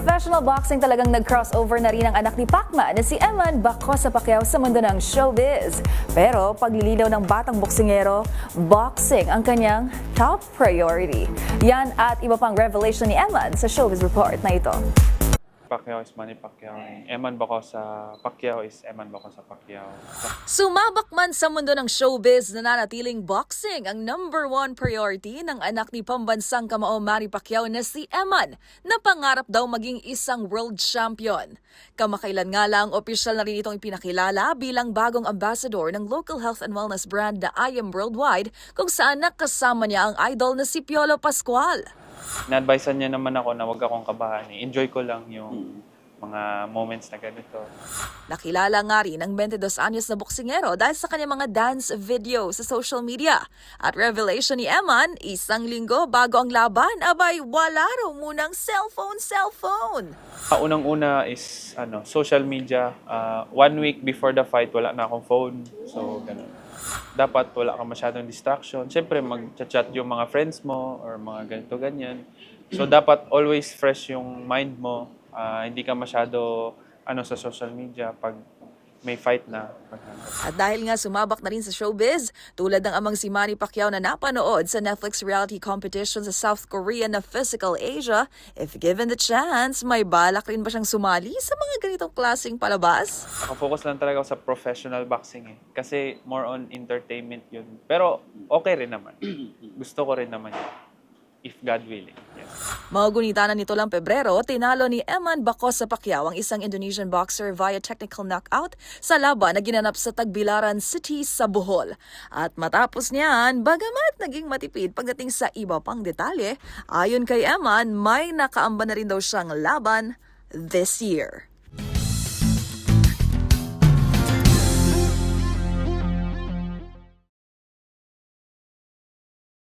professional boxing talagang nag-crossover na rin ang anak ni Pacman na si Eman Bacosa Pacquiao sa mundo ng showbiz. Pero paglilinaw ng batang boksingero, boxing ang kanyang top priority. Yan at iba pang revelation ni Eman sa showbiz report na ito. Pacquiao is Manny Pacquiao. Eman Bacosa Pacquiao is Eman Bacosa Pacquiao. Sumabak man sa mundo ng showbiz, nananatiling boxing ang number one priority ng anak ni pambansang kamao Manny Pacquiao na si Eman, na pangarap daw maging isang world champion. Kamakailan nga lang, opisyal na rin itong ipinakilala bilang bagong ambassador ng local health and wellness brand na I Am Worldwide, kung saan nakasama niya ang idol na si Piolo Pascual. Na-advisean niya naman ako na huwag akong kabahan. Enjoy ko lang yung mga moments na ganito. Nakilala nga rin ang 22 anyos na boksingero dahil sa kanyang mga dance video sa social media. At revelation ni Eman, isang linggo bago ang laban, abay wala raw munang cellphone. Unang-una is social media. 1 week before the fight, wala na akong phone. So, ganun. Dapat wala kang masyadong distraction. Siyempre, mag-chat yung mga friends mo or mga ganito, ganyan. So, dapat always fresh yung mind mo. Hindi ka masyado sa social media pag may fight na. At dahil nga sumabak na rin sa showbiz, tulad ng amang si Manny Pacquiao na napanood sa Netflix reality competition sa South Korea na Physical Asia, if given the chance, may balak rin ba siyang sumali sa mga ganitong klaseng palabas? Focus lang talaga ako sa professional boxing Kasi more on entertainment yun. Pero okay rin naman. Gusto ko rin naman yun. If God willing. Yes. Maugunita na nito lang Pebrero, tinalo ni Eman Bacosa Pacquiao ang isang Indonesian boxer via technical knockout sa laban na ginanap sa Tagbilaran City sa Bohol. At matapos niyan, bagamat naging matipid pagdating sa iba pang detalye, ayon kay Eman, may nakaamba na rin daw siyang laban this year.